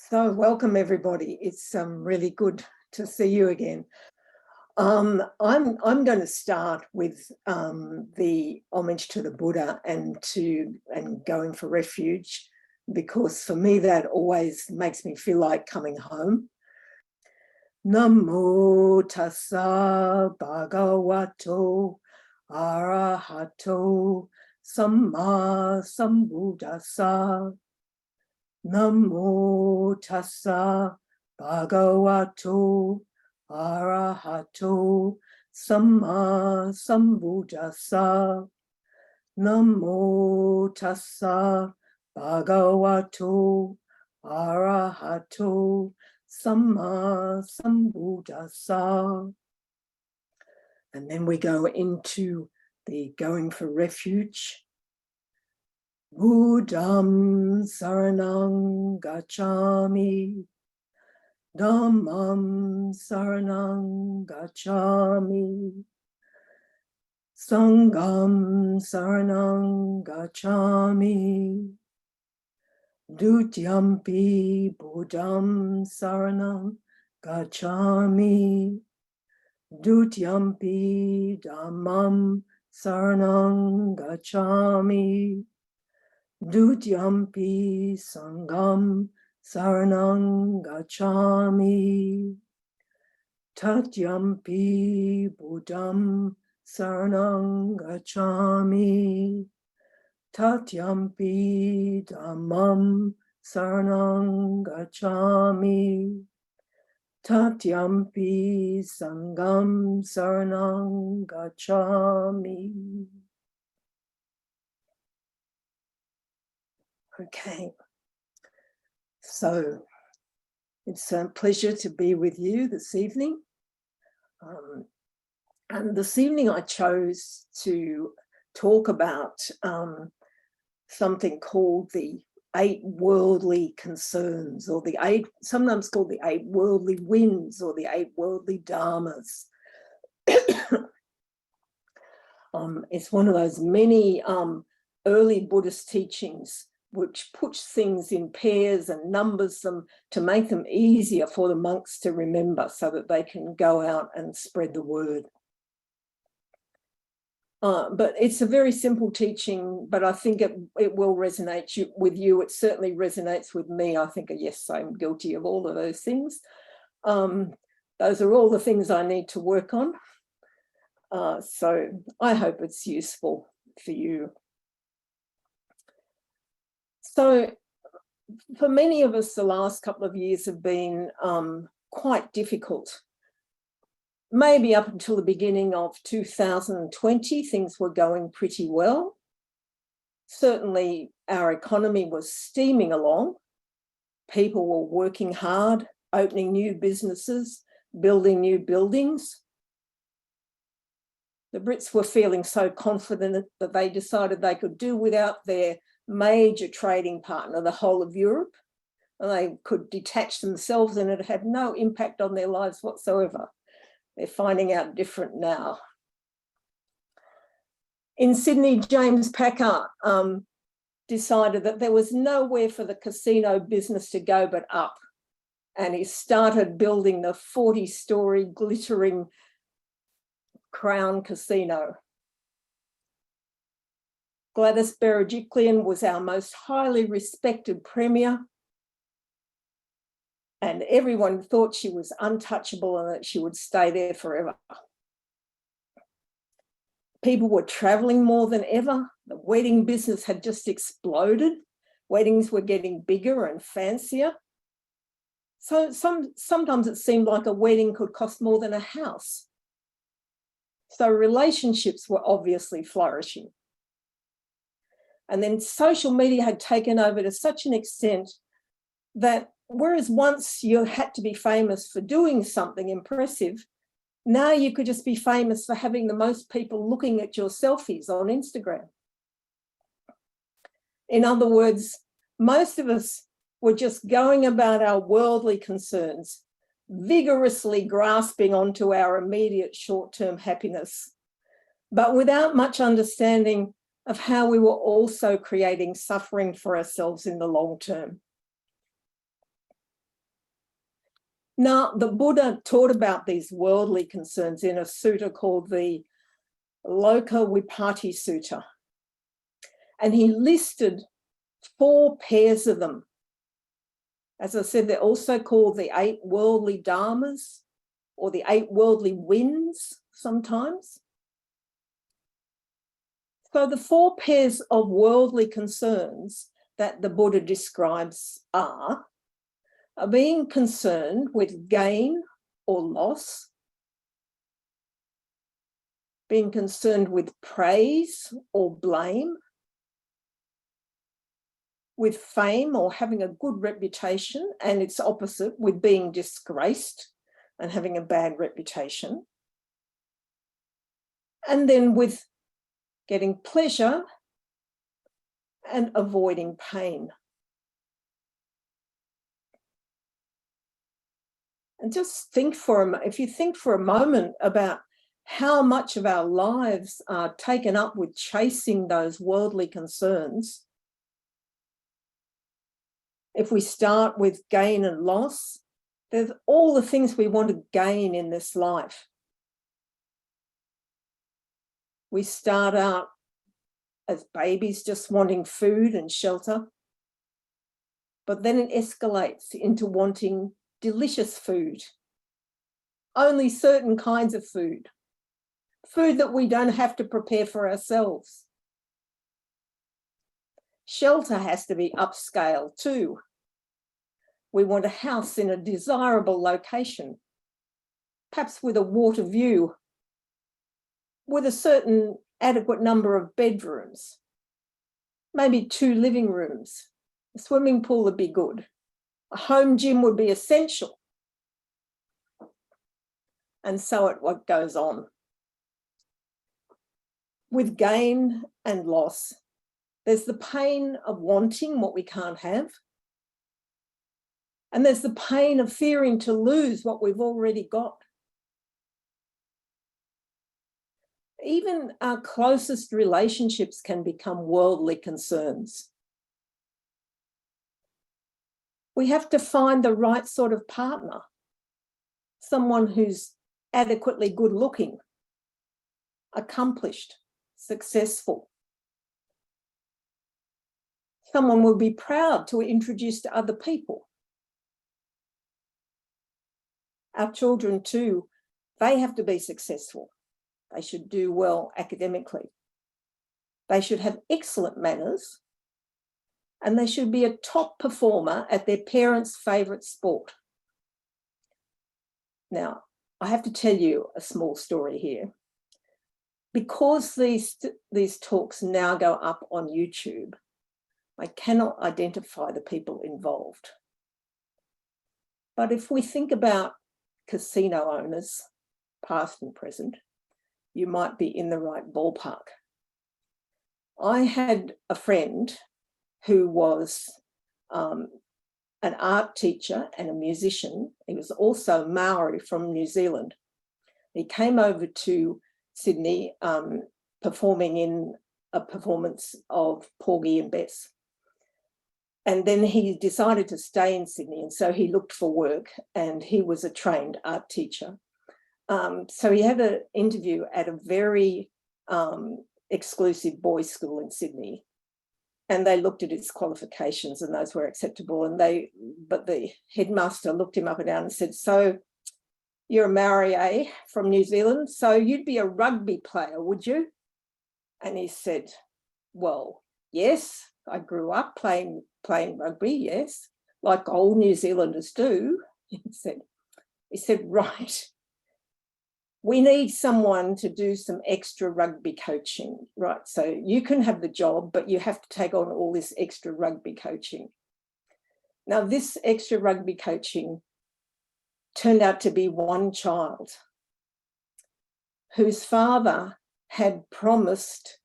So welcome everybody. It's really good to see you again. I'm going to start with the homage to the Buddha and going for refuge, because for me that always makes me feel like coming home. Namo tassa bhagavato arahato samma sambuddhassa. Namo tassa bhagavato arahato samma sambuddhassa. Namo tassa bhagavato arahato samma sambuddhassa. And then we go into the going for refuge. Buddham saranang gacchami, Dhammam saranang gacchami, Sangham saranang gacchami, Dutiyampi Buddham saranang gacchami, Dutiyampi Dhammam saranang gacchami, Dutiyampi Sangham saranang gacchami, Tatyampi Buddham saranang gacchami, Tatyampi Dhammam saranang gacchami, Tatyampi Sangham saranang gacchami. Okay, so it's a pleasure to be with you this evening. And this evening I chose to talk about something called the 8 worldly concerns, or sometimes called the 8 worldly winds, or the 8 worldly dharmas. It's one of those many early Buddhist teachings which puts things in pairs and numbers them to make them easier for the monks to remember, so that they can go out and spread the word. But it's a very simple teaching, but I think it will resonate with you. It certainly resonates with me. I think, yes, I'm guilty of all of those things. Those are all the things I need to work on. So I hope it's useful for you. So for many of us, the last couple of years have been quite difficult. Maybe up until the beginning of 2020, things were going pretty well. Certainly our economy was steaming along. People were working hard, opening new businesses, building new buildings. The Brits were feeling so confident that they decided they could do without their major trading partner, the whole of Europe, and they could detach themselves, and it had no impact on their lives whatsoever. They're finding out different now. In Sydney, James Packer decided that there was nowhere for the casino business to go but up, and he started building the 40-story glittering Crown Casino. Gladys Berejiklian was our most highly respected premier, and everyone thought she was untouchable and that she would stay there forever. People were travelling more than ever. The wedding business had just exploded. Weddings were getting bigger and fancier. So sometimes it seemed like a wedding could cost more than a house. So relationships were obviously flourishing. And then social media had taken over to such an extent that whereas once you had to be famous for doing something impressive, now you could just be famous for having the most people looking at your selfies on Instagram. In other words, most of us were just going about our worldly concerns, vigorously grasping onto our immediate short-term happiness, but without much understanding of how we were also creating suffering for ourselves in the long term. Now, the Buddha taught about these worldly concerns in a sutta called the Lokavipatti Sutta. And he listed 4 pairs of them. As I said, they're also called the 8 worldly dharmas or the 8 worldly winds sometimes. So the 4 pairs of worldly concerns that the Buddha describes are being concerned with gain or loss, being concerned with praise or blame, with fame or having a good reputation, and its opposite with being disgraced and having a bad reputation, and then with getting pleasure and avoiding pain. And just think if you think for a moment about how much of our lives are taken up with chasing those worldly concerns. If we start with gain and loss, there's all the things we want to gain in this life. We start out as babies just wanting food and shelter, but then it escalates into wanting delicious food, only certain kinds of food that we don't have to prepare for ourselves. Shelter has to be upscale too. We want a house in a desirable location, perhaps with a water view, with a certain adequate number of bedrooms, maybe 2 living rooms. A swimming pool would be good. A home gym would be essential. And so it what goes on. With gain and loss, there's the pain of wanting what we can't have. And there's the pain of fearing to lose what we've already got. Even our closest relationships can become worldly concerns. We have to find the right sort of partner, someone who's adequately good looking, accomplished, successful. Someone will be proud to introduce to other people. Our children too, they have to be successful. They should do well academically. They should have excellent manners, and they should be a top performer at their parents' favourite sport. Now, I have to tell you a small story here. Because these talks now go up on YouTube, I cannot identify the people involved. But if we think about casino owners, past and present, you might be in the right ballpark. I had a friend who was an art teacher and a musician. He was also Maori from New Zealand. He came over to Sydney performing in a performance of Porgy and Bess. And then he decided to stay in Sydney, and so he looked for work, and he was a trained art teacher. So he had an interview at a very exclusive boys' school in Sydney, and they looked at his qualifications, and those were acceptable. But the headmaster looked him up and down and said, "So you're a Maori, eh, from New Zealand? So you'd be a rugby player, would you?" And he said, "Well, yes, I grew up playing rugby, yes, like old New Zealanders do." He said, "Right. We need someone to do some extra rugby coaching, right? So you can have the job, but you have to take on all this extra rugby coaching." Now, this extra rugby coaching turned out to be one child whose father had promised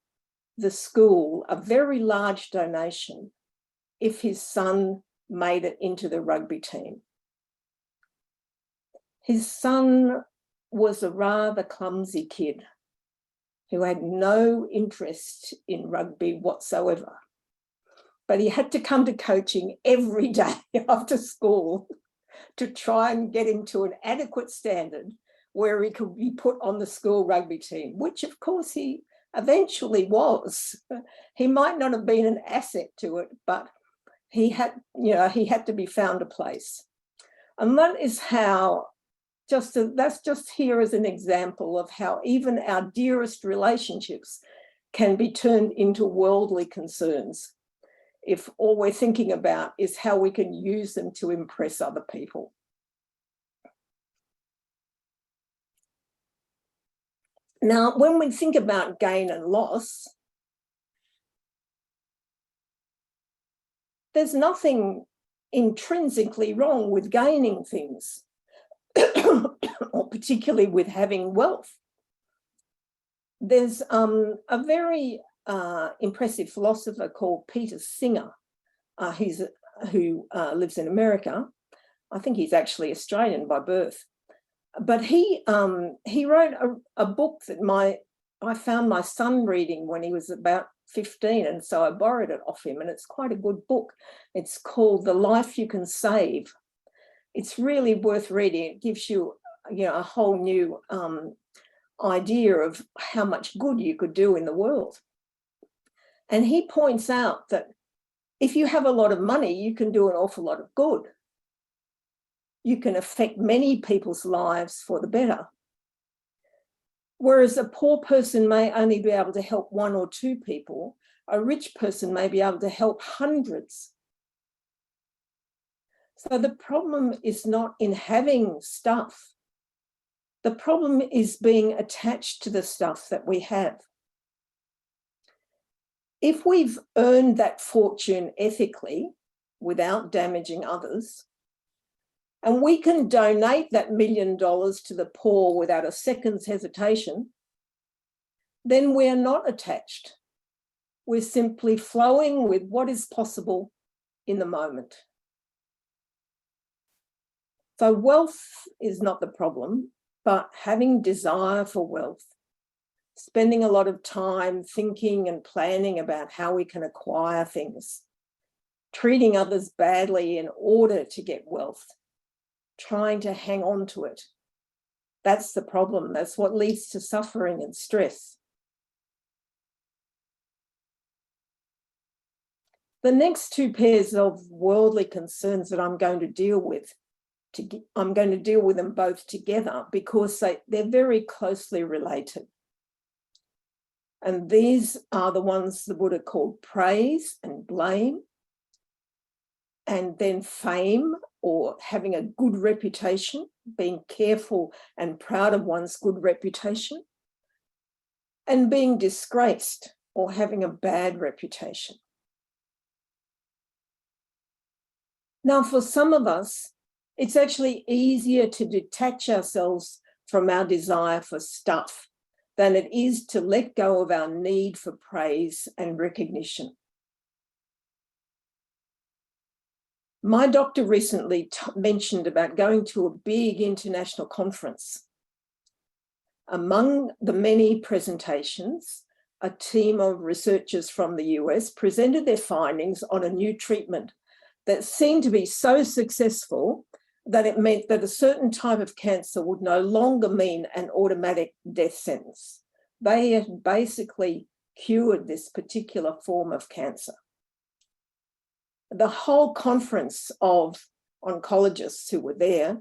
the school a very large donation if his son made it into the rugby team. His son was a rather clumsy kid who had no interest in rugby whatsoever. But he had to come to coaching every day after school to try and get him to an adequate standard where he could be put on the school rugby team, which of course he eventually was. He might not have been an asset to it, but he had to be found a place. And that is how, that's just here as an example of how even our dearest relationships can be turned into worldly concerns if all we're thinking about is how we can use them to impress other people. Now, when we think about gain and loss, there's nothing intrinsically wrong with gaining things, or particularly with having wealth. There's a very impressive philosopher called Peter Singer, who lives in America. I think he's actually Australian by birth. But he wrote a book that I found my son reading when he was about 15, and so I borrowed it off him, and it's quite a good book. It's called The Life You Can Save. It's really worth reading. It gives you, a whole new idea of how much good you could do in the world. And he points out that if you have a lot of money, you can do an awful lot of good. You can affect many people's lives for the better. Whereas a poor person may only be able to help one or two people, a rich person may be able to help hundreds. So the problem is not in having stuff. The problem is being attached to the stuff that we have. If we've earned that fortune ethically, without damaging others, and we can donate that $1 million to the poor without a second's hesitation, then we're not attached. We're simply flowing with what is possible in the moment. So wealth is not the problem, but having desire for wealth, spending a lot of time thinking and planning about how we can acquire things, treating others badly in order to get wealth, trying to hang on to it. That's the problem. That's what leads to suffering and stress. The next two pairs of worldly concerns that I'm going to deal with, I'm going to deal with them both together because they're very closely related. And these are the ones the Buddha called praise and blame, and then fame, or having a good reputation, being careful and proud of one's good reputation, and being disgraced or having a bad reputation. Now, for some of us, it's actually easier to detach ourselves from our desire for stuff than it is to let go of our need for praise and recognition. My doctor recently mentioned about going to a big international conference. Among the many presentations, a team of researchers from the US presented their findings on a new treatment that seemed to be so successful that it meant that a certain type of cancer would no longer mean an automatic death sentence. They had basically cured this particular form of cancer. The whole conference of oncologists who were there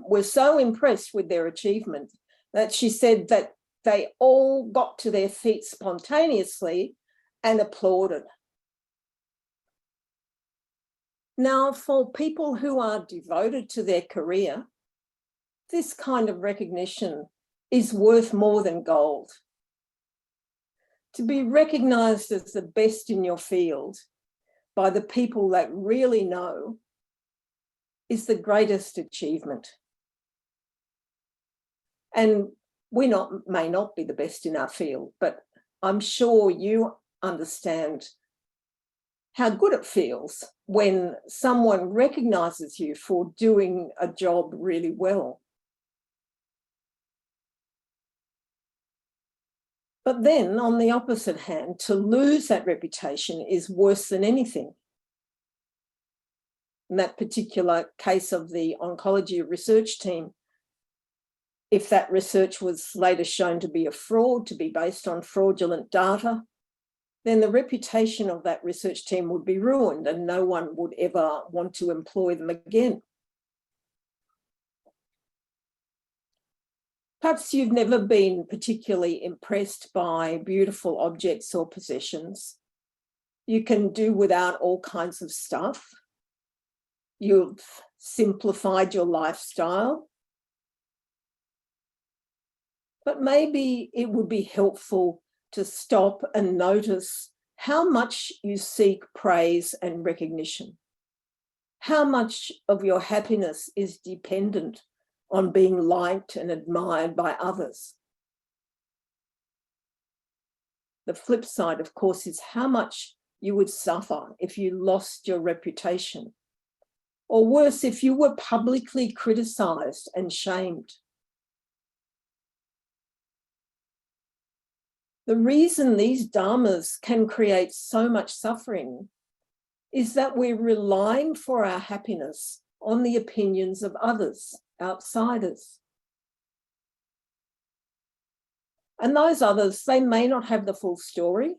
were so impressed with their achievement that she said that they all got to their feet spontaneously and applauded. Now, for people who are devoted to their career, this kind of recognition is worth more than gold. To be recognised as the best in your field by the people that really know is the greatest achievement. And we may not be the best in our field, but I'm sure you understand how good it feels when someone recognises you for doing a job really well. But then, on the opposite hand, to lose that reputation is worse than anything. in that particular case of the oncology research team, if that research was later shown to be a fraud, to be based on fraudulent data, then the reputation of that research team would be ruined and no one would ever want to employ them again. Perhaps you've never been particularly impressed by beautiful objects or possessions. You can do without all kinds of stuff. You've simplified your lifestyle. But maybe it would be helpful to stop and notice how much you seek praise and recognition. How much of your happiness is dependent on being liked and admired by others. The flip side, of course, is how much you would suffer if you lost your reputation, or worse, if you were publicly criticized and shamed. The reason these dharmas can create so much suffering is that we're relying for our happiness on the opinions of others, outsiders. And those others, they may not have the full story.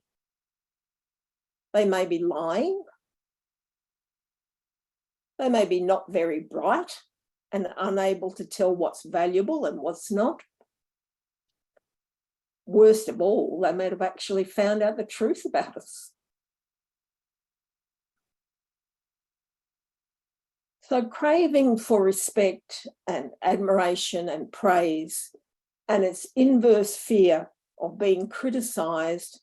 They may be lying. They may be not very bright and unable to tell what's valuable and what's not. Worst of all, they may have actually found out the truth about us. So craving for respect and admiration and praise and its inverse fear of being criticized,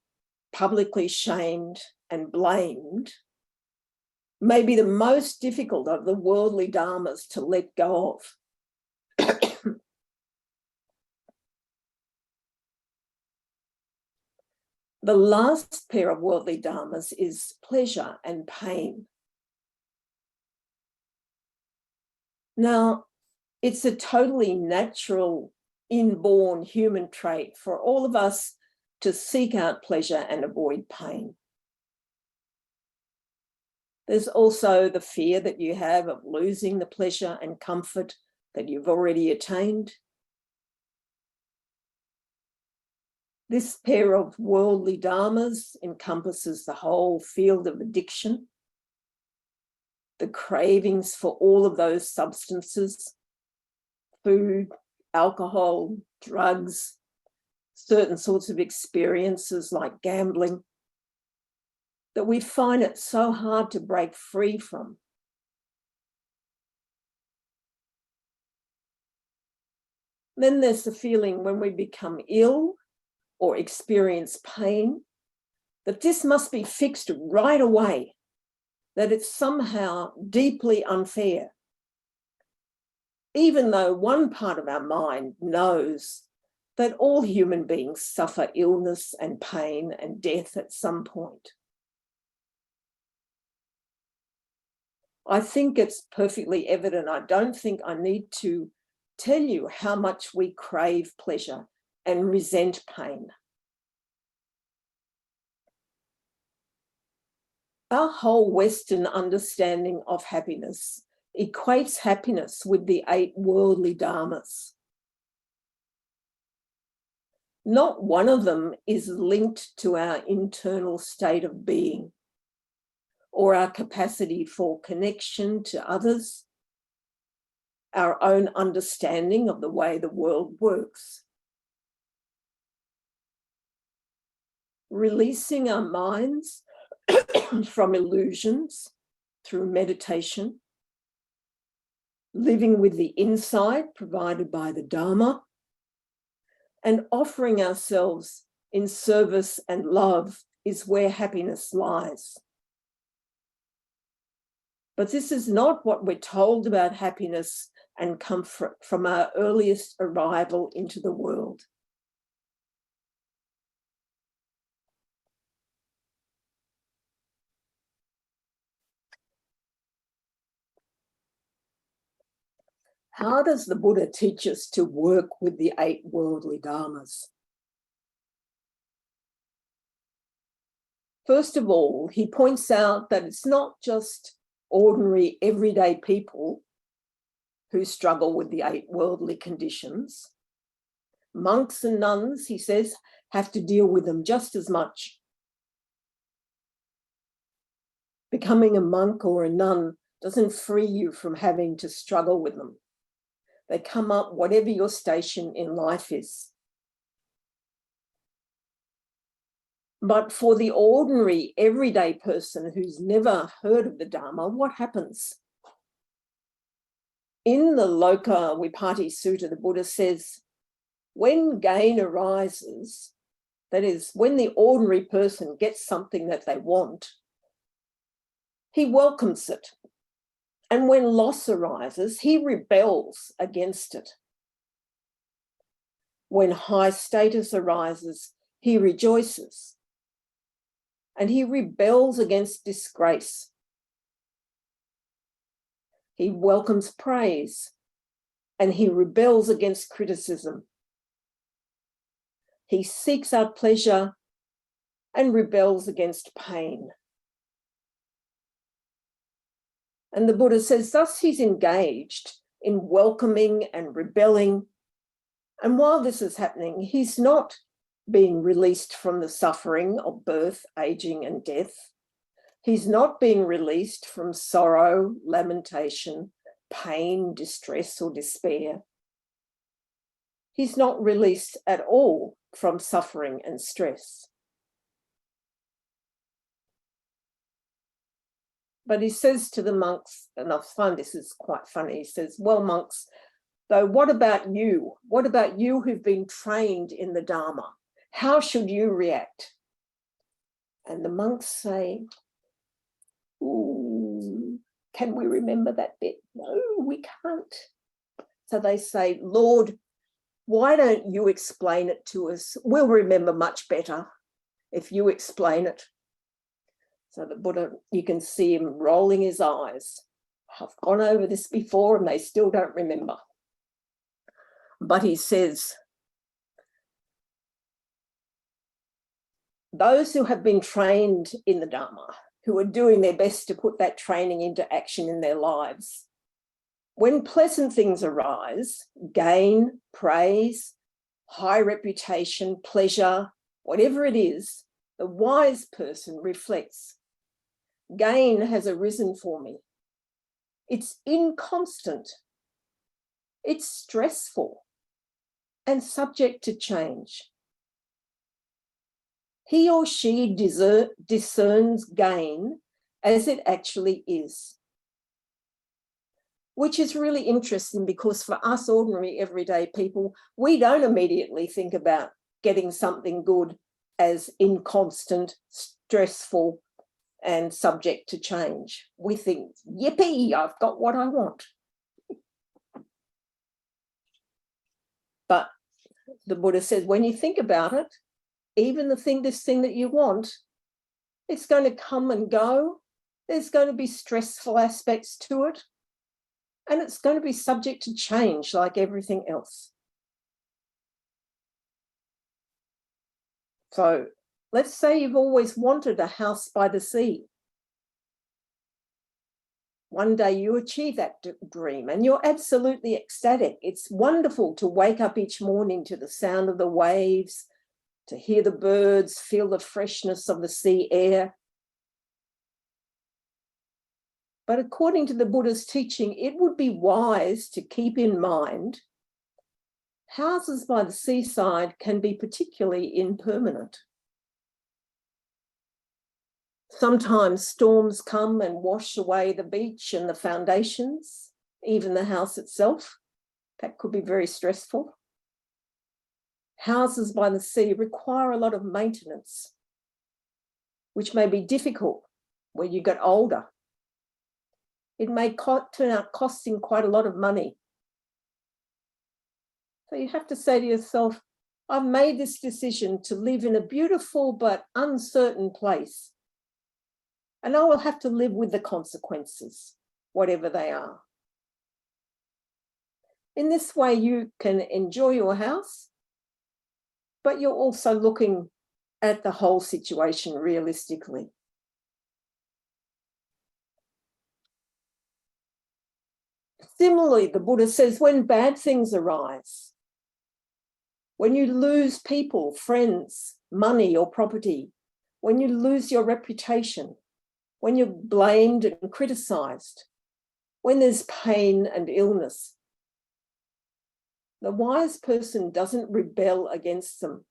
publicly shamed and blamed may be the most difficult of the worldly dharmas to let go of. The last pair of worldly dharmas is pleasure and pain. Now, it's a totally natural, inborn human trait for all of us to seek out pleasure and avoid pain. There's also the fear that you have of losing the pleasure and comfort that you've already attained. This pair of worldly dharmas encompasses the whole field of addiction, the cravings for all of those substances, food, alcohol, drugs, certain sorts of experiences like gambling, that we find it so hard to break free from. Then there's the feeling when we become ill or experience pain, that this must be fixed right away, that it's somehow deeply unfair, even though one part of our mind knows that all human beings suffer illness and pain and death at some point. I think it's perfectly evident. I don't think I need to tell you how much we crave pleasure and resent pain. Our whole Western understanding of happiness equates happiness with the 8 worldly dharmas. Not one of them is linked to our internal state of being or our capacity for connection to others, our own understanding of the way the world works. Releasing our minds from illusions through meditation, living with the insight provided by the Dharma, and offering ourselves in service and love is where happiness lies. But this is not what we're told about happiness and comfort from our earliest arrival into the world. How does the Buddha teach us to work with the 8 worldly dharmas? First of all, he points out that it's not just ordinary, everyday people who struggle with the 8 worldly conditions. Monks and nuns, he says, have to deal with them just as much. Becoming a monk or a nun doesn't free you from having to struggle with them. They come up whatever your station in life is. But for the ordinary, everyday person who's never heard of the Dharma, what happens? In the Lokavipatti Sutta, the Buddha says, when gain arises, that is, when the ordinary person gets something that they want, he welcomes it. And when loss arises, he rebels against it. When high status arises, he rejoices. And he rebels against disgrace. He welcomes praise, and he rebels against criticism. He seeks out pleasure and rebels against pain. And the Buddha says, thus he's engaged in welcoming and rebelling. And while this is happening, he's not being released from the suffering of birth, aging, and death. He's not being released from sorrow, lamentation, pain, distress, or despair. He's not released at all from suffering and stress. But he says to the monks, and I find this is quite funny, he says, well, monks, though, what about you? What about you who've been trained in the Dharma? How should you react? And the monks say, ooh, can we remember that bit? No, we can't. So they say, Lord, why don't you explain it to us? We'll remember much better if you explain it. So the Buddha, you can see him rolling his eyes. I've gone over this before and they still don't remember. But he says, those who have been trained in the Dharma, who are doing their best to put that training into action in their lives, when pleasant things arise, gain, praise, high reputation, pleasure, whatever it is, the wise person reflects, gain has arisen for me. It's inconstant. It's stressful and subject to change. He or she discerns gain as it actually is, which is really interesting because for us ordinary everyday people, we don't immediately think about getting something good as inconstant, stressful, and subject to change. We think, yippee, I've got what I want. But the Buddha says, when you think about it, even this thing that you want, it's going to come and go. There's going to be stressful aspects to it. And it's going to be subject to change like everything else. So let's say you've always wanted a house by the sea. One day you achieve that dream and you're absolutely ecstatic. It's wonderful to wake up each morning to the sound of the waves, to hear the birds, feel the freshness of the sea air. But according to the Buddha's teaching, it would be wise to keep in mind houses by the seaside can be particularly impermanent. Sometimes storms come and wash away the beach and the foundations, even the house itself. That could be very stressful. Houses by the sea require a lot of maintenance, which may be difficult when you get older. It may turn out costing quite a lot of money. So you have to say to yourself, I've made this decision to live in a beautiful but uncertain place, and I will have to live with the consequences, whatever they are. In this way, you can enjoy your house, but you're also looking at the whole situation realistically. Similarly, the Buddha says when bad things arise, when you lose people, friends, money or property, when you lose your reputation, when you're blamed and criticized, when there's pain and illness, the wise person doesn't rebel against them.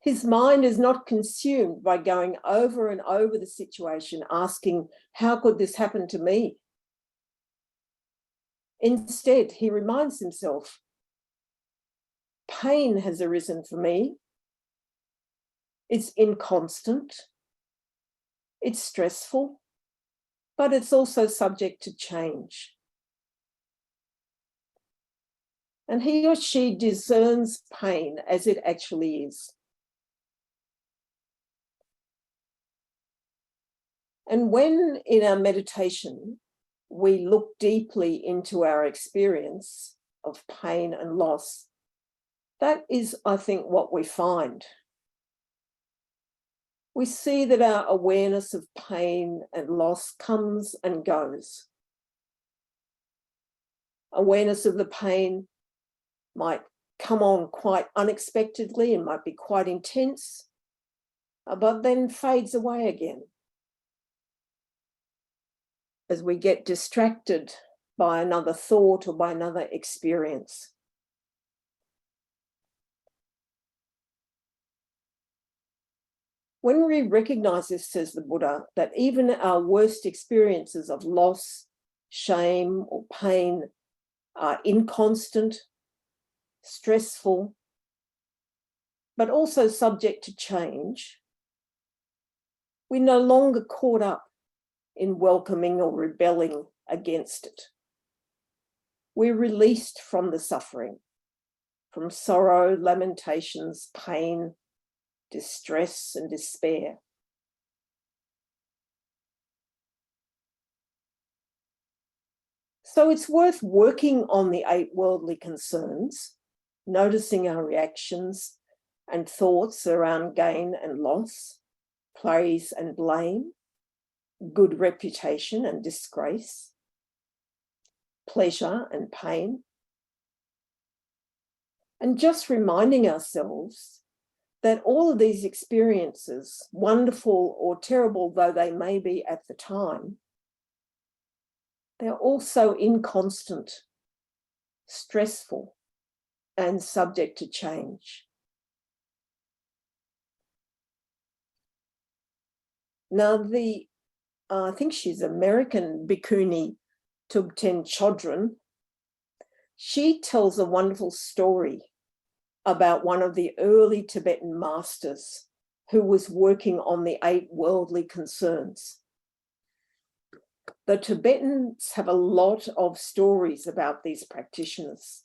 His mind is not consumed by going over and over the situation, asking, how could this happen to me? Instead, he reminds himself, pain has arisen for me. It's inconstant. It's stressful, but it's also subject to change. And he or she discerns pain as it actually is. And when in our meditation, we look deeply into our experience of pain and loss, that is, I think, what we find. We see that our awareness of pain and loss comes and goes. Awareness of the pain might come on quite unexpectedly and might be quite intense, but then fades away again as we get distracted by another thought or by another experience. When we recognize this, says the Buddha, that even our worst experiences of loss, shame, or pain are inconstant, stressful, but also subject to change, we're no longer caught up in welcoming or rebelling against it. We're released from the suffering, from sorrow, lamentations, pain, distress, and despair. So it's worth working on the 8 worldly concerns, noticing our reactions and thoughts around gain and loss, praise and blame, good reputation and disgrace, pleasure and pain. And just reminding ourselves that all of these experiences, wonderful or terrible though they may be at the time, they're also inconstant, stressful, and subject to change. Now, I think she's American bhikkhuni, Tubten Chodron, she tells a wonderful story about one of the early Tibetan masters who was working on the 8 worldly concerns. The Tibetans have a lot of stories about these practitioners.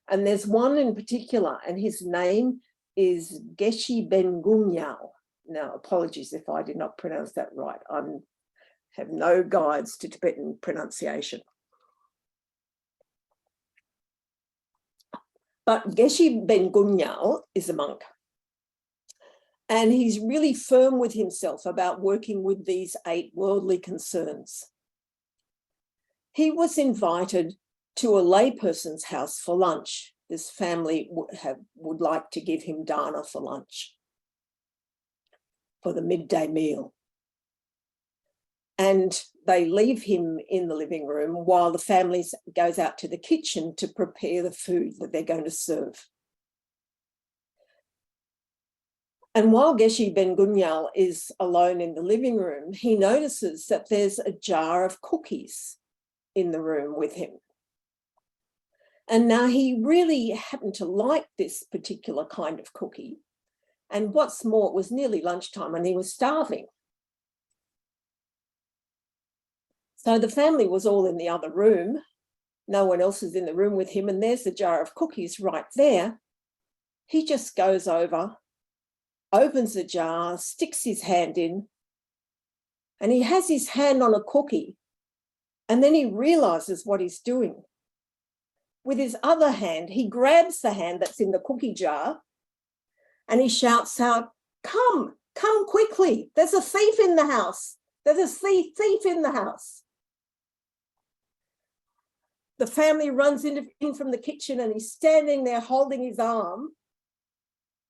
And there's one in particular, and his name is Geshe Ben Gumyao. Now, apologies if I did not pronounce that right. I have no guides to Tibetan pronunciation. But Geshe Ben Gumyao is a monk. And he's really firm with himself about working with these 8 worldly concerns. He was invited to a layperson's house for lunch. This family would like to give him dana for lunch, for the midday meal. And they leave him in the living room while the family goes out to the kitchen to prepare the food that they're going to serve. And while Geshe Ben Gumyao is alone in the living room, he notices that there's a jar of cookies in the room with him. And now he really happened to like this particular kind of cookie. And what's more, it was nearly lunchtime and he was starving. So the family was all in the other room. No one else is in the room with him. And there's the jar of cookies right there. He just goes over, opens the jar, sticks his hand in, and he has his hand on a cookie. And then he realizes what he's doing. With his other hand, he grabs the hand that's in the cookie jar and he shouts out, come quickly. There's a thief in the house. There's a thief in the house. the family runs in from the kitchen, and he's standing there holding his arm,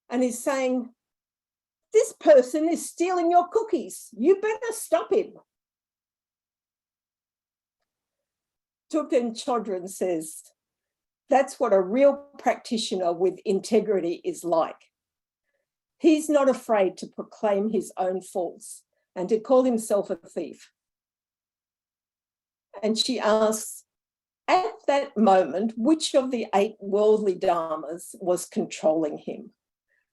and he's saying, "This person is stealing your cookies. You better stop him." Thupten Chodron says, that's what a real practitioner with integrity is like. He's not afraid to proclaim his own faults and to call himself a thief. And she asks, at that moment, which of the 8 worldly dharmas was controlling him?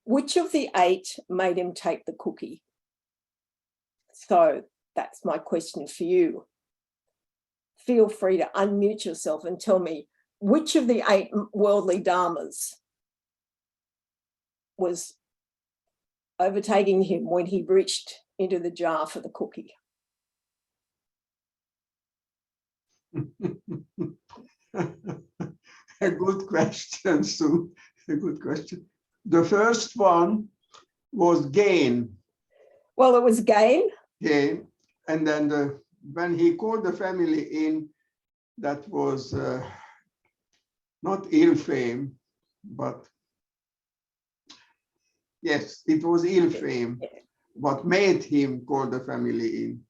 Which of the 8 made him take the cookie? So that's my question for you. Feel free to unmute yourself and tell me which of the 8 worldly dharmas was overtaking him when he reached into the jar for the cookie. A good question, Sue. A good question. The first one was gain. Well, it was gain. Gain. And then when he called the family in, that was not ill fame, but yes, it was ill fame. What made him call the family in?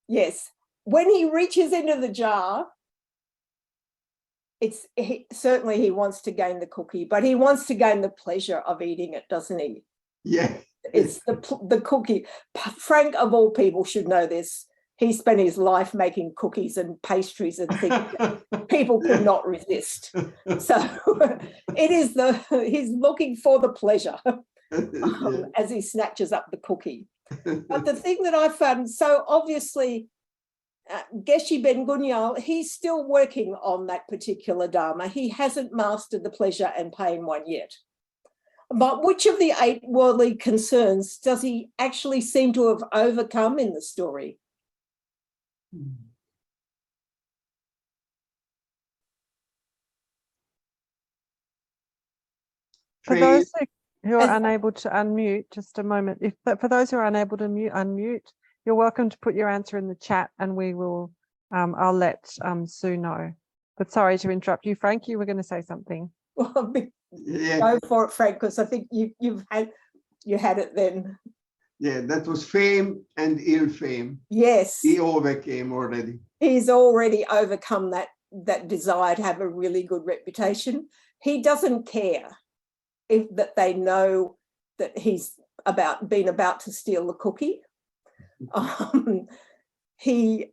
Yes. When he reaches into the jar, certainly he wants to gain the cookie, but he wants to gain the pleasure of eating it, doesn't he? Yeah. It's the cookie. Frank, of all people, should know this. He spent his life making cookies and pastries and things that people could not resist. So he's looking for the pleasure as he snatches up the cookie. But the thing that I found, so obviously, Geshe Ben Gunyal, he's still working on that particular dharma. He hasn't mastered the pleasure and pain one yet. But which of the 8 worldly concerns does he actually seem to have overcome in the story? For those who are unable to unmute, just a moment. For those who are unable to unmute, you're welcome to put your answer in the chat, and we will. I'll let Sue know. But sorry to interrupt you, Frank. You were going to say something. Well, go for it, Frank, because I think you had it then. Yeah, that was fame and ill fame. Yes. He overcame already. He's already overcome that desire to have a really good reputation. He doesn't care that they know that he's been about to steal the cookie. He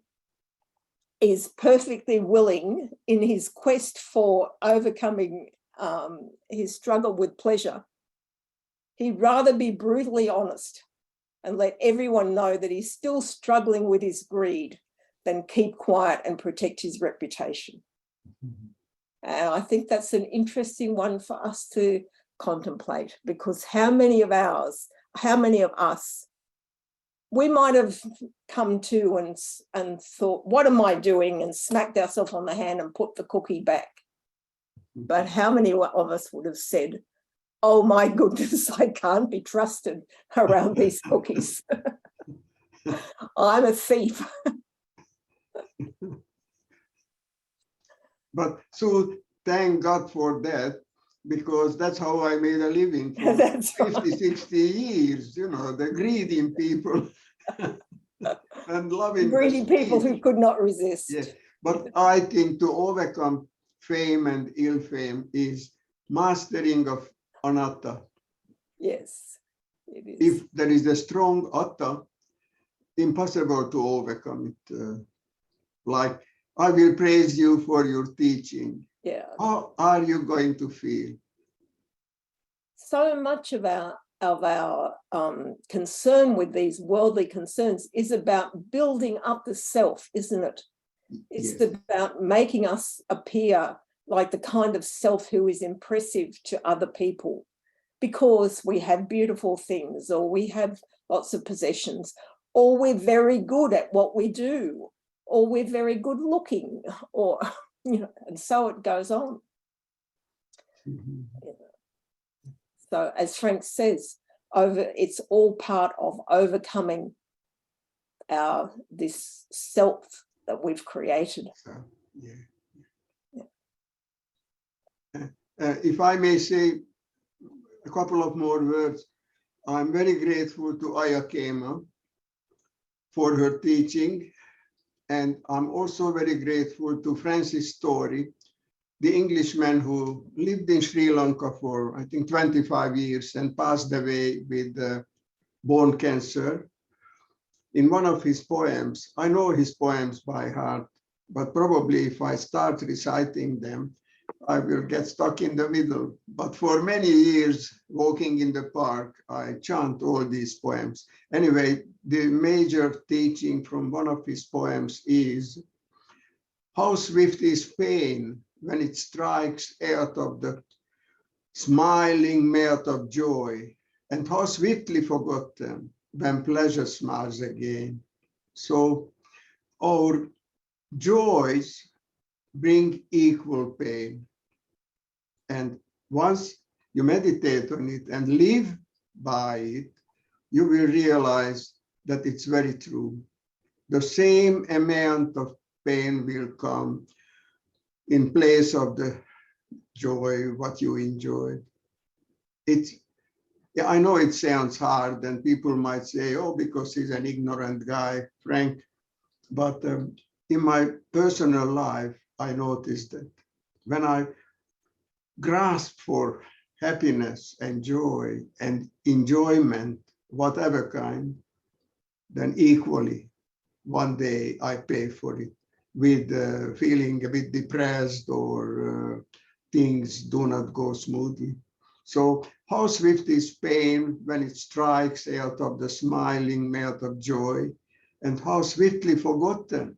is perfectly willing in his quest for overcoming his struggle with pleasure. He'd rather be brutally honest and let everyone know that he's still struggling with his greed than keep quiet and protect his reputation. And I think that's an interesting one for us to contemplate, because how many of us, we might have come to and thought, what am I doing? And smacked ourselves on the hand and put the cookie back. But how many of us would have said, oh my goodness, I can't be trusted around these cookies. I'm a thief. But so thank God for that, because that's how I made a living for 50, 60 years, the greedy people and loving greedy people who could not resist. Yes. But I think to overcome fame and ill fame is mastering of anatta. Yes, it is. If there is a strong atta, impossible to overcome it. Like, I will praise you for your teaching. Yeah. How are you going to feel? So much of our concern with these worldly concerns is about building up the self, isn't it? It's about making us appear like the kind of self who is impressive to other people because we have beautiful things, or we have lots of possessions, or we're very good at what we do, or we're very good looking, or, and so it goes on. So as Frank says, it's all part of overcoming this self that we've created. So, if I may say a couple of more words, I'm very grateful to Aya Kema for her teaching. And I'm also very grateful to Francis Story, the Englishman who lived in Sri Lanka for, I think, 25 years and passed away with bone cancer. In one of his poems, I know his poems by heart, but probably if I start reciting them, I will get stuck in the middle. But for many years, walking in the park, I chant all these poems. Anyway, the major teaching from one of his poems is, how swift is pain when it strikes out of the smiling mouth of joy, and how swiftly forgotten when pleasure smiles again. So our joys bring equal pain. And once you meditate on it and live by it, you will realize that it's very true. The same amount of pain will come in place of the joy, what you enjoyed. Yeah, I know it sounds hard and people might say, oh, because he's an ignorant guy, Frank. But in my personal life, I noticed that when I grasp for happiness and joy and enjoyment, whatever kind, then equally, one day I pay for it with feeling a bit depressed or things do not go smoothly. So how swift is pain when it strikes out of the smiling mouth of joy, and how swiftly forgotten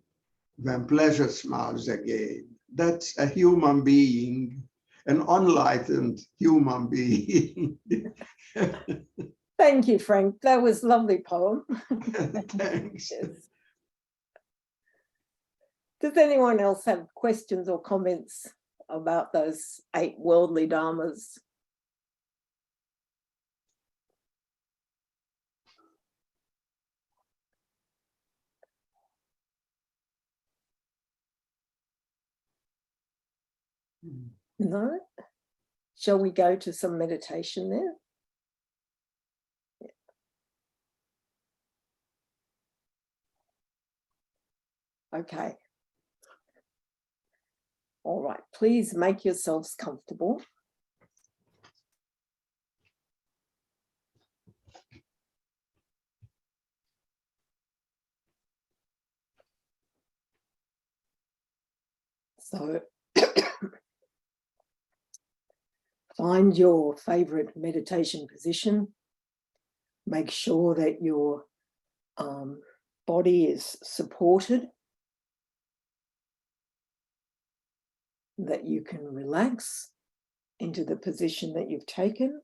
when pleasure smiles again. That's a human being, an enlightened human being. Thank you, Frank. That was a lovely poem. Thanks. Yes. Does anyone else have questions or comments about those 8 worldly dharmas? No? Shall we go to some meditation then? Okay. All right, please make yourselves comfortable. So find your favorite meditation position. Make sure that your body is supported, that you can relax into the position that you've taken.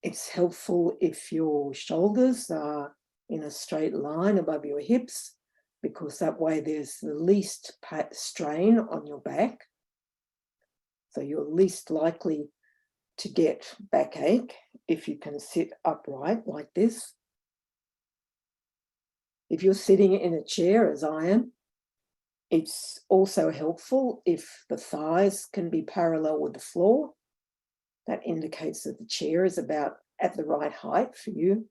It's helpful if your shoulders are in a straight line above your hips, because that way there's the least strain on your back. So you're least likely to get backache if you can sit upright like this. If you're sitting in a chair, as I am, it's also helpful if the thighs can be parallel with the floor. That indicates that the chair is about at the right height for you,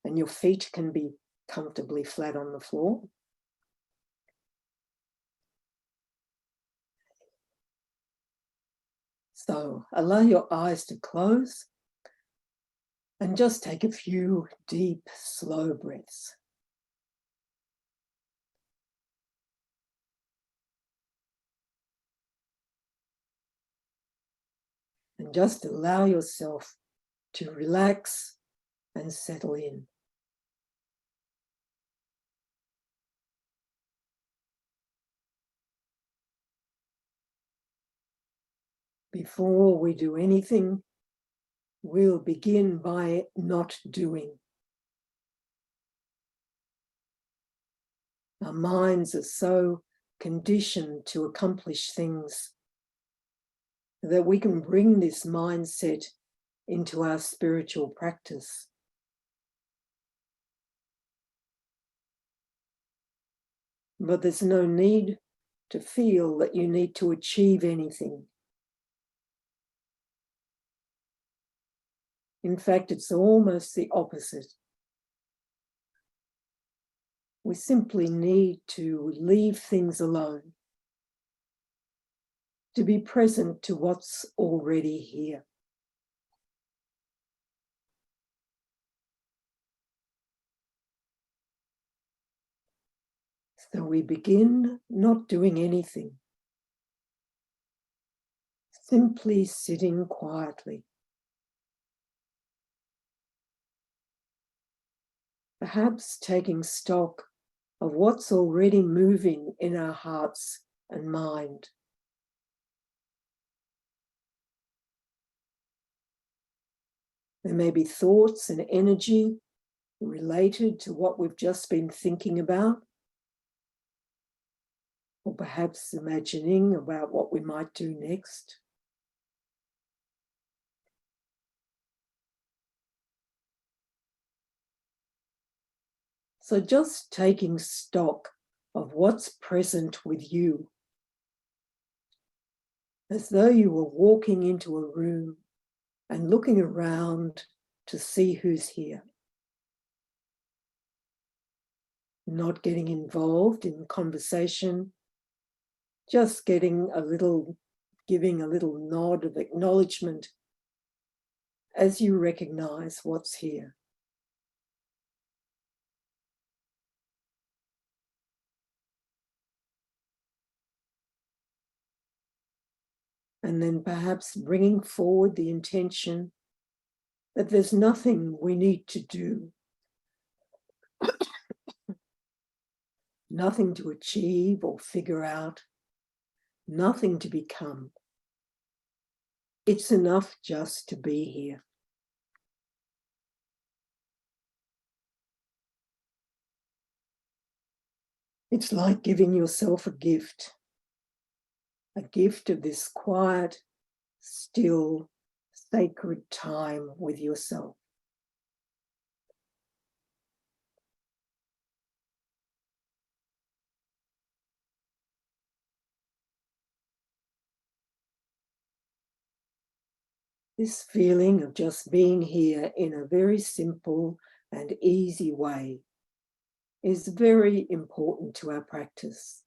and your feet can be comfortably flat on the floor. So allow your eyes to close and just take a few deep, slow breaths. And just allow yourself to relax and settle in. Before we do anything, we'll begin by not doing. Our minds are so conditioned to accomplish things that we can bring this mindset into our spiritual practice. But there's no need to feel that you need to achieve anything. In fact, it's almost the opposite. We simply need to leave things alone, to be present to what's already here. So we begin not doing anything, simply sitting quietly. Perhaps taking stock of what's already moving in our hearts and mind. There may be thoughts and energy related to what we've just been thinking about, or perhaps imagining about what we might do next. So just taking stock of what's present with you, as though you were walking into a room and looking around to see who's here. Not getting involved in conversation, just giving a little nod of acknowledgement as you recognize what's here. And then perhaps bringing forward the intention that there's nothing we need to do, nothing to achieve or figure out, nothing to become. It's enough just to be here. It's like giving yourself a gift of this quiet, still, sacred time with yourself. This feeling of just being here in a very simple and easy way is very important to our practice.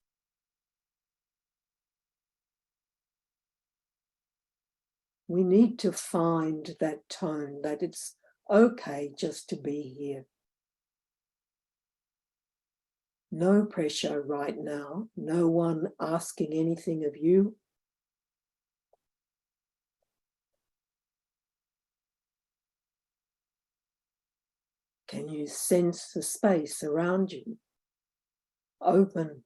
We need to find that tone, that it's okay just to be here. No pressure right now, no one asking anything of you. Can you sense the space around you? Open,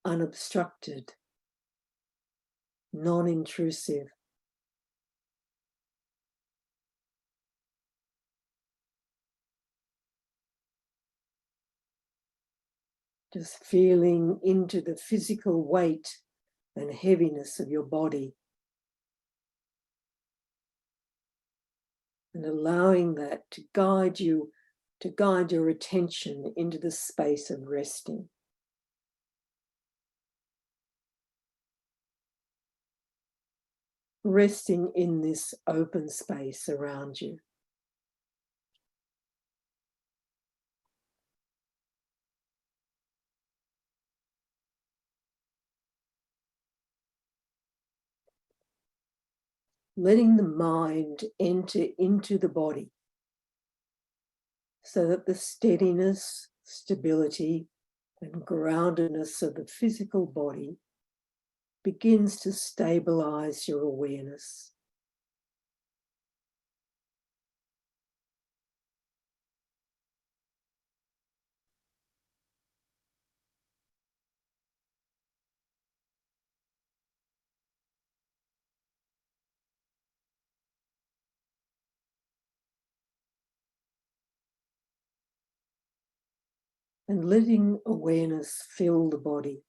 unobstructed, non-intrusive. Just feeling into the physical weight and heaviness of your body. And allowing that to guide you, to guide your attention into the space of resting. Resting in this open space around you. Letting the mind enter into the body so that the steadiness, stability, and groundedness of the physical body begins to stabilize your awareness. And letting awareness fill the body.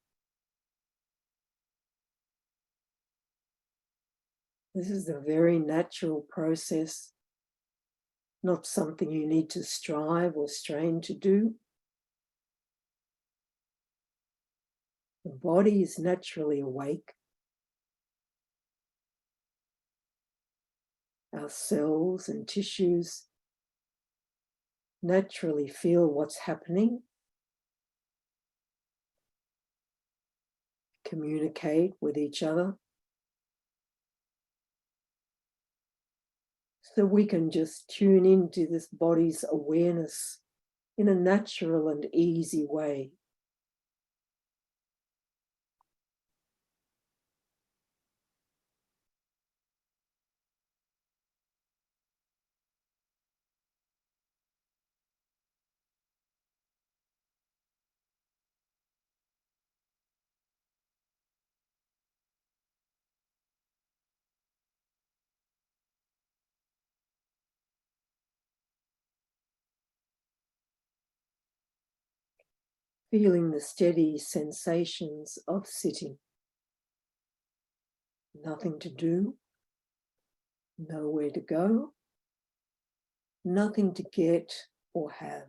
This is a very natural process, not something you need to strive or strain to do. The body is naturally awake. Our cells and tissues naturally feel what's happening, communicate with each other. So we can just tune into this body's awareness in a natural and easy way. Feeling the steady sensations of sitting. Nothing to do, nowhere to go, nothing to get or have.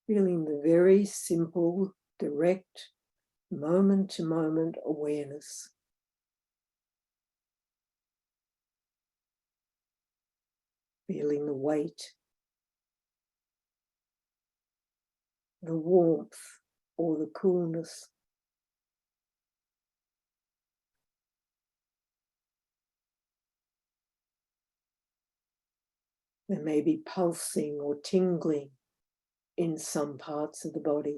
Feeling the very simple, direct, moment-to-moment awareness. Feeling the weight, the warmth, or the coolness. There may be pulsing or tingling in some parts of the body.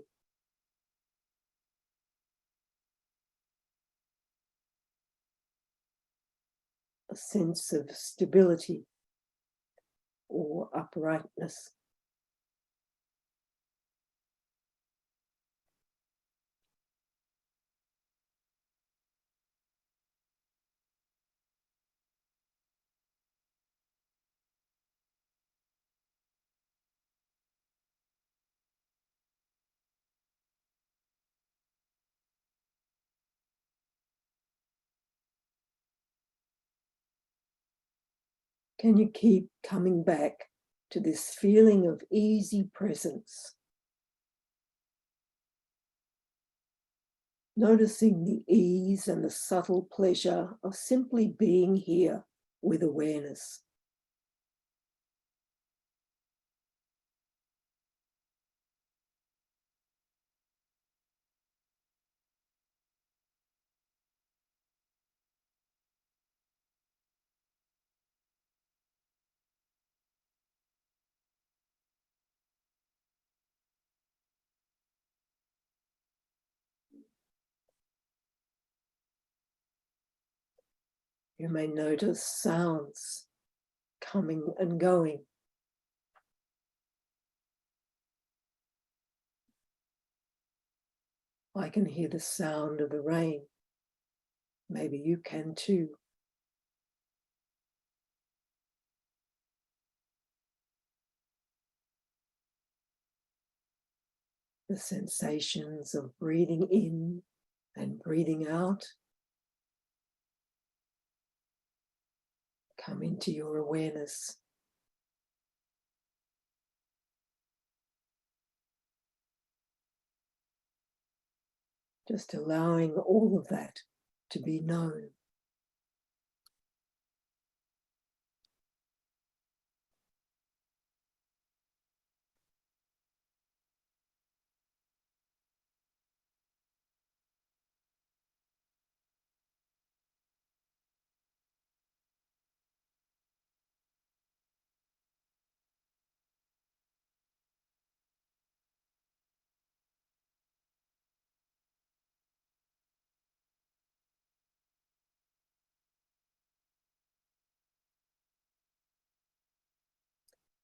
A sense of stability or uprightness. Can you keep coming back to this feeling of easy presence? Noticing the ease and the subtle pleasure of simply being here with awareness. You may notice sounds coming and going. I can hear the sound of the rain. Maybe you can too. The sensations of breathing in and breathing out come into your awareness. Just allowing all of that to be known.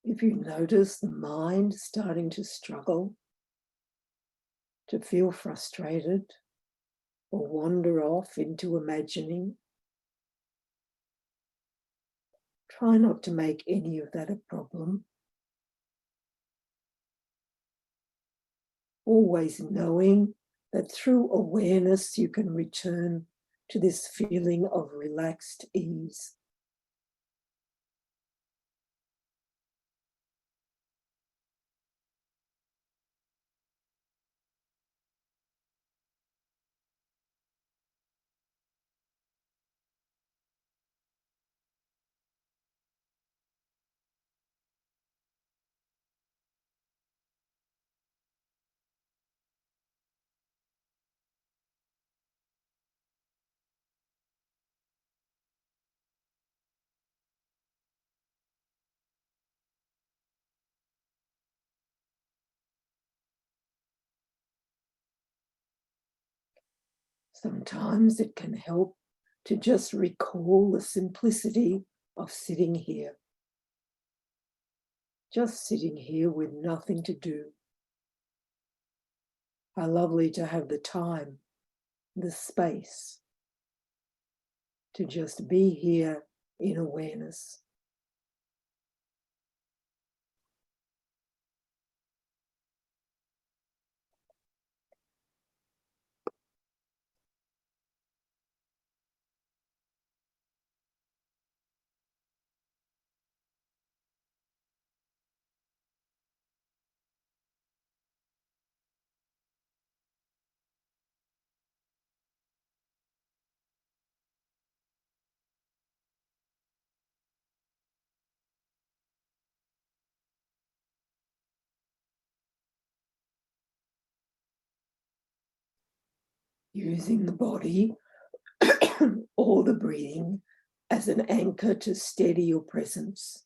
If you notice the mind starting to struggle, to feel frustrated or wander off into imagining, try not to make any of that a problem. always knowing that through awareness you can return to this feeling of relaxed ease. Sometimes it can help to just recall the simplicity of sitting here. Just sitting here with nothing to do. How lovely to have the time, the space to just be here in awareness. Using the body or the breathing as an anchor to steady your presence,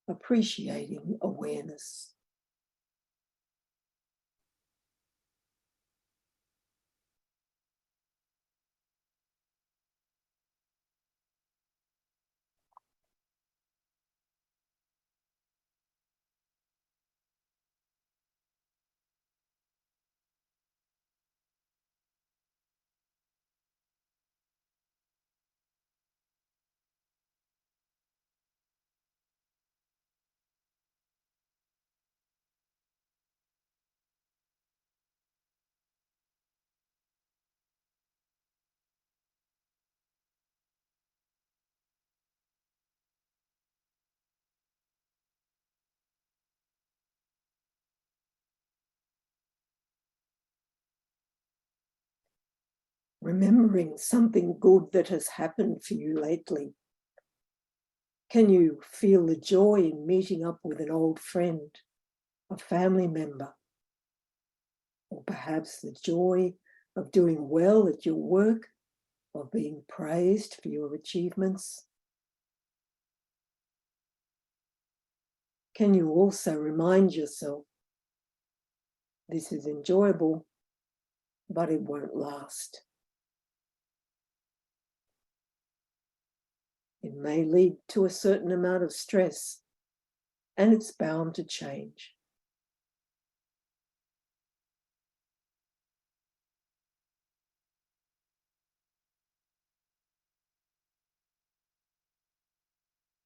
appreciating awareness. Remembering something good that has happened for you lately. Can you feel the joy in meeting up with an old friend, a family member, or perhaps the joy of doing well at your work, of being praised for your achievements? Can you also remind yourself, this is enjoyable, but it won't last. It may lead to a certain amount of stress, and it's bound to change.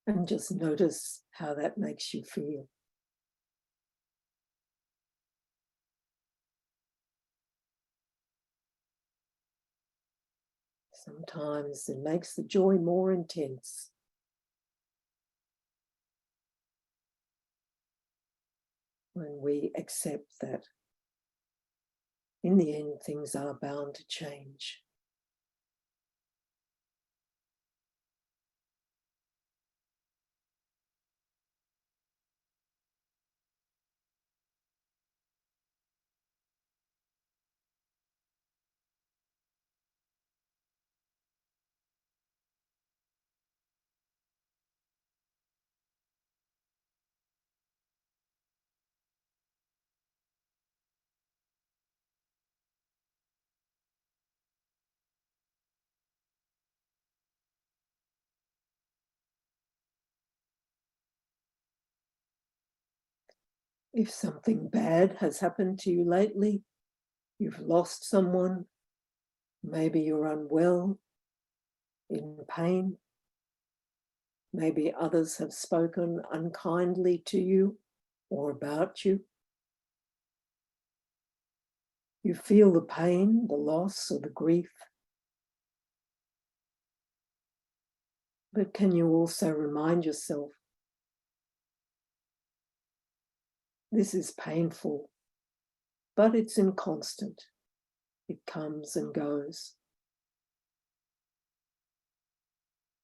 And just notice how that makes you feel. Sometimes it makes the joy more intense. When we accept that in the end, things are bound to change. If something bad has happened to you lately, you've lost someone, maybe you're unwell, in pain, maybe others have spoken unkindly to you or about you, You feel the pain, the loss, or the grief. But can you also remind yourself, this is painful, but it's inconstant. It comes and goes.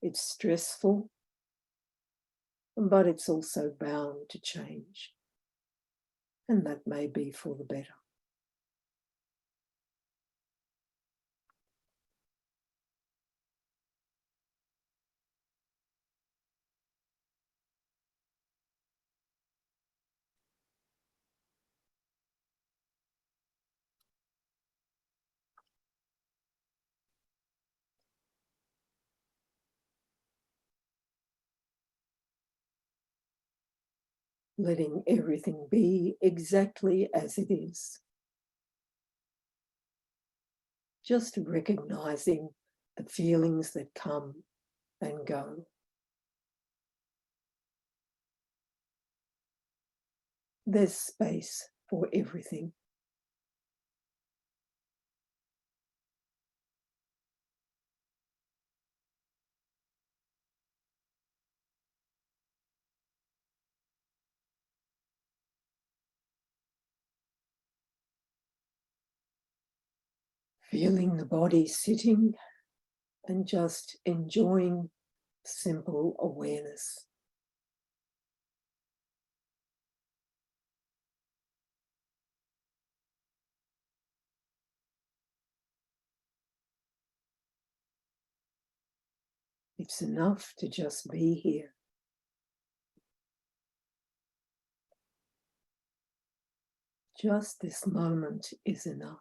It's stressful, but it's also bound to change. And that may be for the better. Letting everything be exactly as it is. Just recognizing the feelings that come and go. There's space for everything. Feeling the body sitting and just enjoying simple awareness. It's enough to just be here. Just this moment is enough.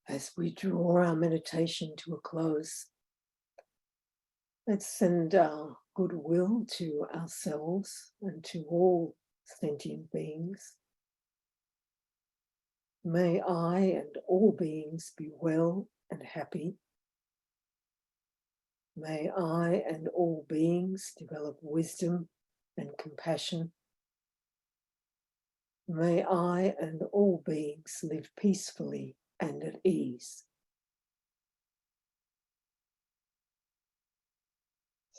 As we draw our meditation to a close, let's send our goodwill to ourselves and to all sentient beings. May I and all beings be well and happy. May I and all beings develop wisdom and compassion. May I and all beings live peacefully and at ease.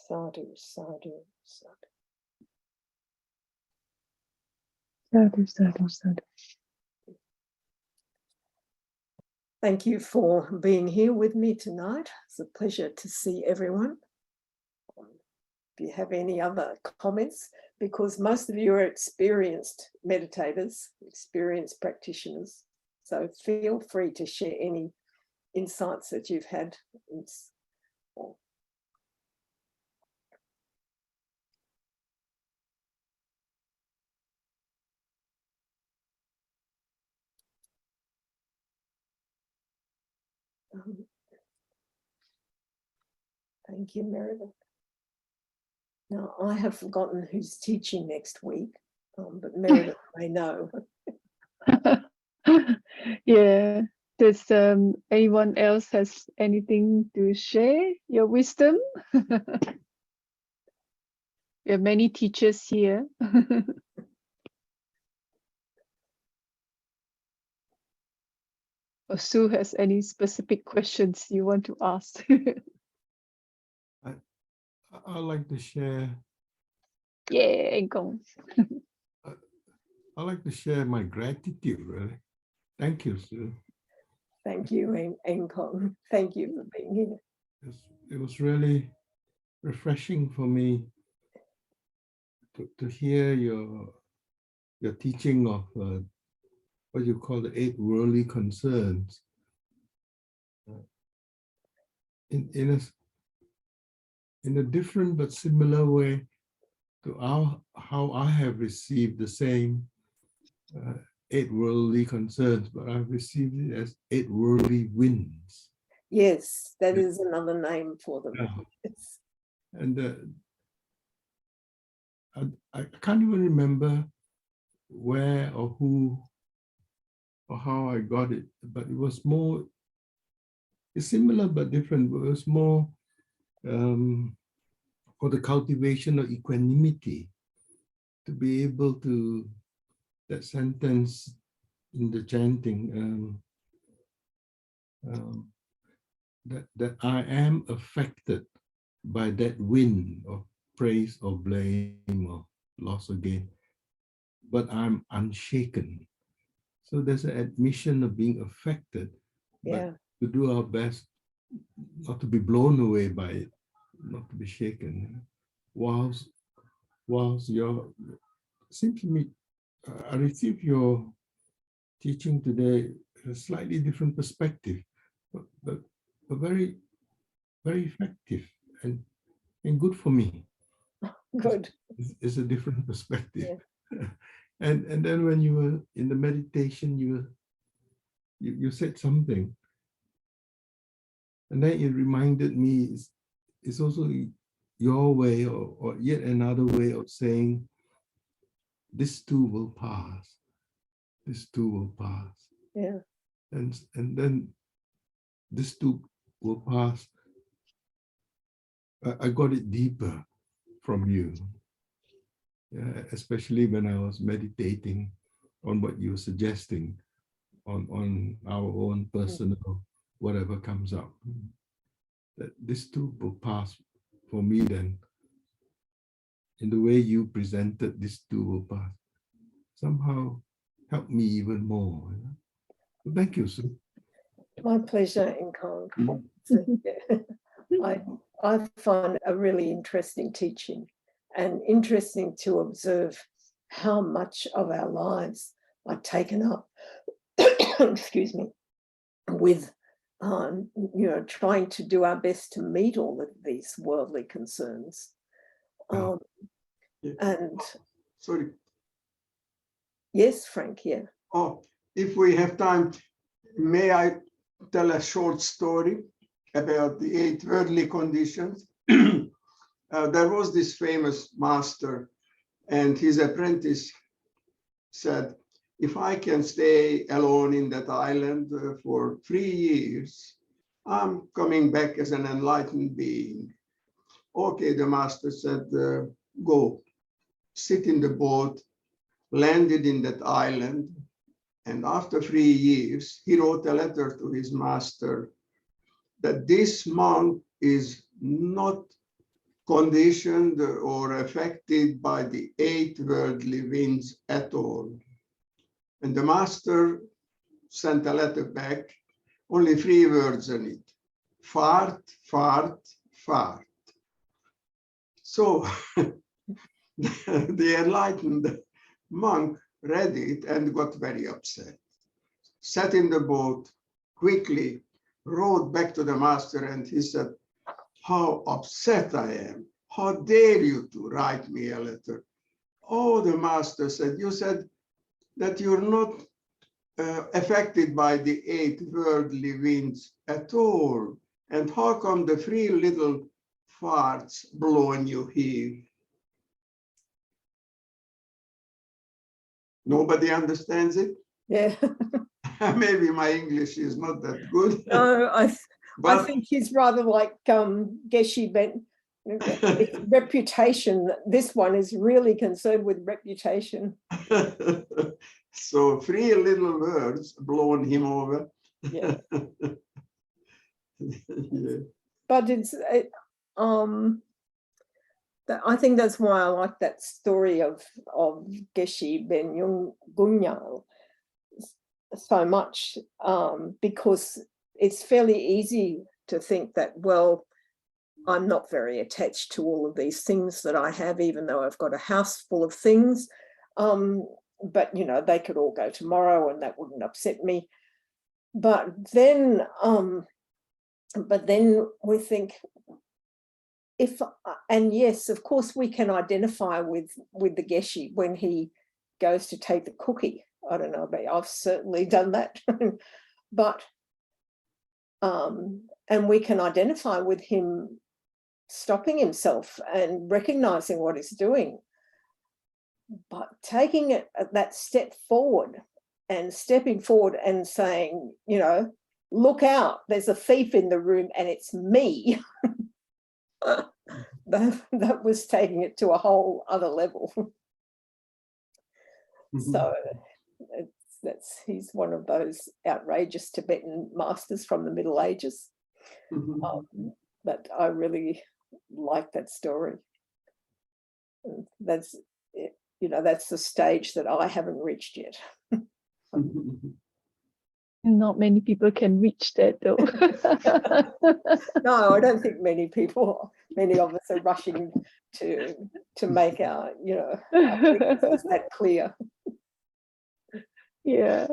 Sadhu, sadhu, sadhu. Sadhu, sadhu, sadhu. Thank you for being here with me tonight. It's a pleasure to see everyone. If you have any other comments, because most of you are experienced meditators, experienced practitioners, so feel free to share any insights that you've had. Thank you, Meredith. Now, I have forgotten who's teaching next week, but Meredith may know. Yeah. Does anyone else has anything to share? Your wisdom? We have many teachers here. Or Sue has any specific questions you want to ask? I'd like to share. Yeah, Engkong. I'd like to share my gratitude, really. Thank you, Sue. Thank you, Engkong. Thank you for being here. It was really refreshing for me to hear your teaching of what you call the 8 worldly concerns. In a different but similar way to how I have received the same 8 worldly concerns, but I've received it as 8 worldly winds. Yes, that is another name for them. Yeah. Yes. And I can't even remember where or who or how I got it, but it was more, it's similar but different. It was more for the cultivation of equanimity, to be able to, that sentence in the chanting, that I am affected by that wind of praise or blame or loss or gain, but I'm unshaken. So there's an admission of being affected, Yeah. but to do our best not to be blown away by it, not to be shaken. Whilst your, seems to me, I received your teaching today a slightly different perspective, but very, very effective and good for me. Good. It's a different perspective. Yeah. And then when you were in the meditation, you said something, and then it reminded me it's also your way or yet another way of saying this too will pass. This too will pass. Yeah. And then this too will pass. I got it deeper from you, especially when I was meditating on what you were suggesting on our own personal, whatever comes up. That this too will pass for me then. In the way you presented, this too will pass. Somehow help me even more. So thank you, Sue. My pleasure, Engkong. I find a really interesting teaching, and interesting to observe how much of our lives are taken up, excuse me, with trying to do our best to meet all of these worldly concerns. And sorry. Yes, Frank, yeah. Oh, if we have time, may I tell a short story about the 8 worldly conditions. There was this famous master, and his apprentice said, if I can stay alone in that island for 3 years, I'm coming back as an enlightened being. Okay, the master said, go, sit in the boat, landed in that island, and after 3 years, he wrote a letter to his master that this monk is not conditioned or affected by the 8 worldly winds at all. And the master sent a letter back, only 3 words in it: fart, fart, fart. So the enlightened monk read it and got very upset. Sat in the boat, quickly rowed back to the master, and he said, how upset I am. How dare you to write me a letter? Oh, the master said, you said that you're not affected by the 8 worldly winds at all. And how come the 3 little farts blow on you here? Nobody understands it? Yeah. Maybe my English is not that good. No, I But think he's rather like Geshe Ben. It's reputation. This one is really concerned with reputation. so 3 little words blown him over. Yeah. Yeah. But it's I think that's why I like that story of Geshe Ben Gunyal so much, because it's fairly easy to think that, well, I'm not very attached to all of these things that I have, even though I've got a house full of things. But, you know, they could all go tomorrow and that wouldn't upset me. But then we think, and yes, of course, we can identify with the Geshe when he goes to take the cookie. I don't know, but I've certainly done that. But, and we can identify with him stopping himself and recognizing what he's doing. But taking it that step forward and stepping forward and saying, you know, look out, there's a thief in the room and it's me. That was taking it to a whole other level. So he's one of those outrageous Tibetan masters from the Middle Ages. But I really like that story. That's, you know, that's the stage that I haven't reached yet. Not many people can reach that though. No, I don't think many of us are rushing to make our, you know, our weaknesses that clear. Yeah.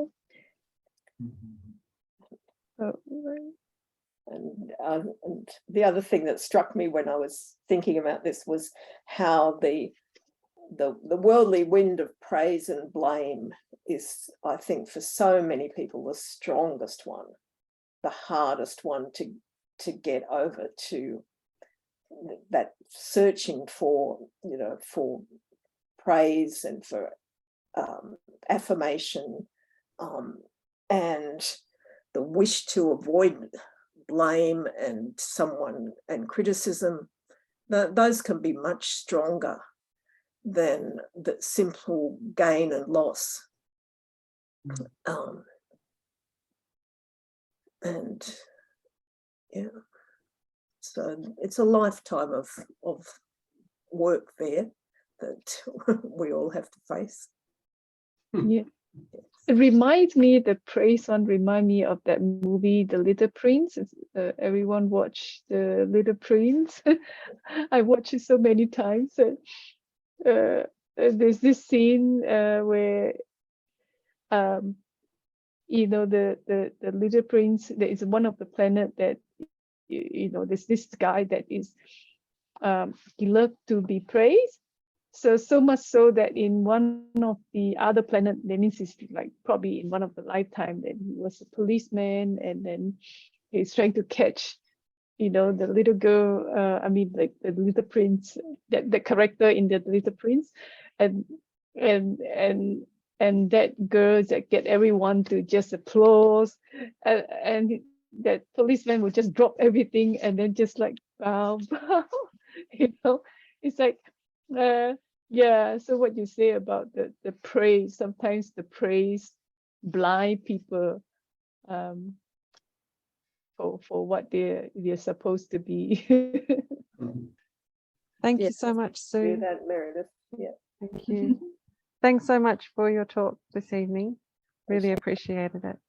And the other thing that struck me when I was thinking about this was how the worldly wind of praise and blame is, I think, for so many people, the strongest one, the hardest one to get over, to that searching for, you know, for praise and for affirmation, and the wish to avoid blame and criticism. Those can be much stronger than the simple gain and loss. And yeah, so it's a lifetime of work there that we all have to face. Yeah. It reminds me, the praise one remind me of that movie, The Little Prince. Everyone watch The Little Prince. I watched it so many times. There's this scene where you know, the little prince, there is one of the planet that, you know, there's this guy that is he loved to be praised, so much so that in one of the other planet, that means it's like probably in one of the lifetime, that he was a policeman, and then he's trying to catch, you know, the little girl, I mean, like the little prince, that the character in the Little Prince, and that girl that get everyone to just applause, and that policeman would just drop everything and then just like bow, bow, you know, it's like, yeah. So what you say about the praise, sometimes the praise blind people for what they're supposed to be. Thank you Yes, so much, do Sue. that, Meredith. Yeah. Thank you. Thanks so much for your talk this evening. Really appreciated it.